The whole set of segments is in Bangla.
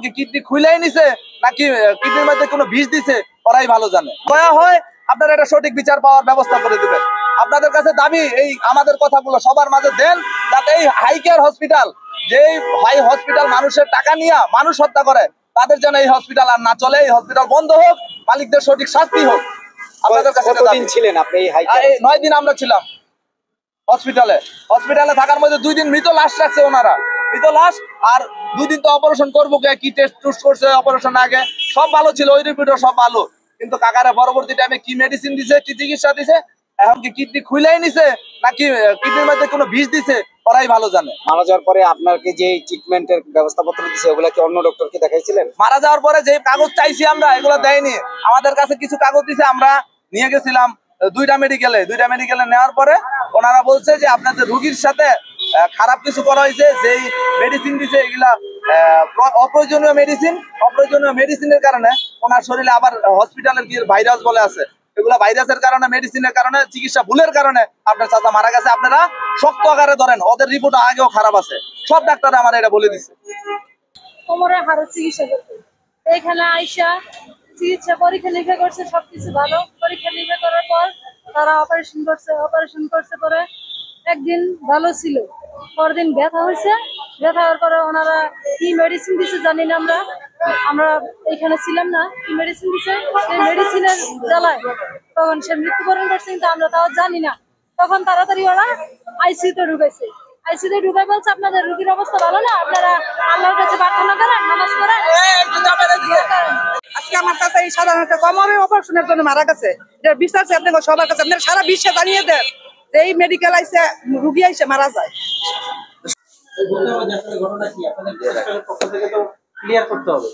কি কিডনি খুইলাই নিছে নাকি কিডনির মধ্যে কোনো বিষ দিছে ওরাই ভালো জানে। দয়া হয় আপনারা এটা সঠিক বিচার পাওয়ার ব্যবস্থা করে দিবেন। আপনাদের কাছে দাবি এই আমাদের কথাগুলো সবার মাঝে দেন, যাতে এই হাই কেয়ার হসপিটাল, যেই হাই হসপিটাল মানুষের টাকা নিয়ে মানুষ হত্যা করে, তাদের যেন এই হসপিটাল আর না চলে, এই হসপিটাল বন্ধ হোক, মালিকদের সঠিক শাস্তি হোক। আপনাদের কাছে কতদিন ছিলেন আপনি এই হাই কেয়ার? 9 দিন আমরা ছিলাম হসপিটালে থাকার মধ্যে 2 দিন মৃত লাশ রাখছে ওনারা, মৃত লাশ। আর 2 দিন তো অপারেশন করবো, কি টেস্ট টুস্ট করছে অপারেশন আগে, সব ভালো ছিল, ওই রিপোর্টও সব ভালো। কিন্তু কাকারে পরবর্তী টাইমে কি মেডিসিন দিছে, কি চিকিৎসা দিছে, এখন কি কিডনি খুইলাই নিছে নাকি কিডনির মধ্যে কোনো বিষ দিছে ওরাই ভালো জানে। মারা যাওয়ার পরে আপনাকে যে ট্রিটমেন্টের ব্যবস্থাপত্র দিছে ওগুলা কি অন্য ডক্টরকে দেখাইছিলেন? মারা যাওয়ার পরে যে কাগজ চাইছি আমরা, এগুলো দেয়নি। আমাদের কাছে কিছু কাগজ দিছে, আমরা নিয়ে গেছিলাম দুইটা মেডিকেলে নেওয়ার পরে ওনারা বলছে যে আপনাদের রোগীর সাথে খারাপ কিছু করা হয়েছে, যেই মেডিসিন দিছে এগুলা অপ্রয়োজনীয় মেডিসিনের কারণে ওনার শরীরে আবার হসপিটালের কি ভাইরাস বলে আছে, এগুলা ভাইরাসের কারণে, মেডিসিনের কারণে, চিকিৎসা ভুলের কারণে আপনার চাচা মারা গেছে। আপনারা শক্ত আকারে ধরেন, ওদের রিপোর্ট আগেও খারাপ আছে, সব ডাক্তার আমার এটা বলে দিছে। কোমরে হাড়ের চিকিৎসা করতে এইখানে আইসা চিকিৎসা পরীক্ষা নিরীক্ষা করছে, সবকিছু ভালো। পরীক্ষা নিরীক্ষা করার পর তারা অপারেশন করছে পরে একদিন ভালো ছিল, পরদিন ব্যথা হয়েছে। ব্যথা হওয়ার পরে ওনারা কি মেডিসিন দিচ্ছে জানি না, আমরা এখানে ছিলাম না। কি মেডিসিন দিচ্ছে, সেই মেডিসিনের জ্বালায় তখন সে মৃত্যুবরণ করছে, কিন্তু আমরা তাও জানি না। তখন তাড়াতাড়ি ওরা আইসিইউতে ঢুকাইছে। আইসিইউতে ঢুকাই বলছে আপনাদের রোগীর অবস্থা ভালো না, আপনারা আল্লাহর কাছে প্রার্থনা করেন, নামাজ পড়েন। আজকে আমার কাছে এই সাধারণত কোমরের অপারেশনের জন্য মারা গেছে। এটা বিশ্বাস আছে আপনাদের সবার কাছে, আপনারা সারা বিশ্বে জানিয়ে দেন যে এই মেডিকেল আইসে রোগী আইসে মারা যায়। ঘটনা কি আপনাদের পক্ষ থেকে তো ক্লিয়ার করতে হবে।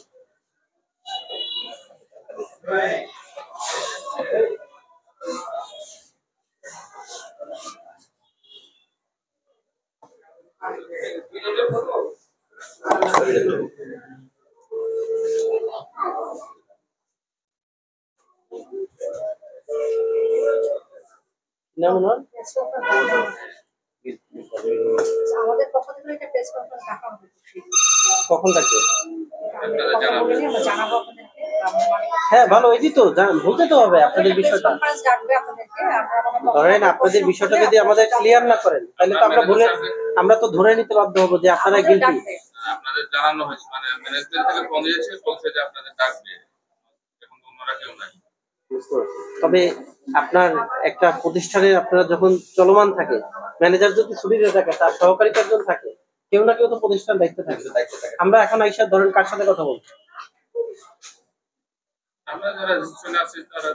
আমাদের পক্ষ থেকে একটা প্রেস কনফারেন্স ডাকা হবে। কখন ডাকবে? হ্যাঁ ভালো, এই তো বলতে তো হবে আপনাদের বিষয়টা। ধরেন আপনাদের বিষয়টা যদি আমাদের ক্লিয়ার না করেন তাহলে তো আমরা তো ধরে নিতে বাধ্য হবো যে আপনারা গিলটি। আপনাদের জানানো হয়েছে, মানে ম্যানেজমেন্ট থেকে ফোন দিয়েছে, বলছে যে আপনাদের ডাকবে, এখন অন্যরা কেউ নাই। তবে আপনার একটা প্রতিষ্ঠানে আপনারা যখন চলমান থাকে, ম্যানেজার যদি ছুটিতে থাকে, তার সহকারী একজন থাকে, কেউ না কেউ তো প্রতিষ্ঠান দায়িত্ব থাকে। আমরা এখন আইসা ধরেন কার সাথে কথা বলছি, আমরা যারা রেজিস্ট্রেশনে আছি তারা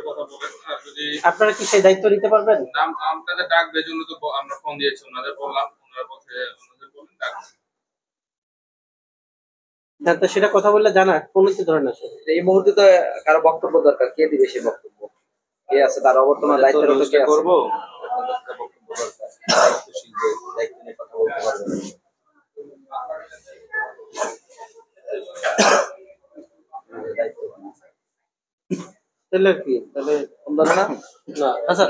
কথা বলেন। আর যদি আপনারা কি সেই দায়িত্ব নিতে পারবেন? নাম আপনাদের ডাকবে জন্য তো আমরা ফোন দিয়েছি, ওনাদের বললাম, ওনারা বলছে ওনাদের বলেন ডাকবে। হ্যাঁ, তো সেটা কথা বললে জানা কোন ধরনের আসে। এই মুহূর্তে তো কারো বক্তব্য দরকার, কে দিবে সেই বক্তব্য, কে আছে তার অবর্তমান দায়িত্ব করবো, দায়িত্ব নিয়ে কথা বলতে পারবে। তাহলে কি তাহলে না আচ্ছা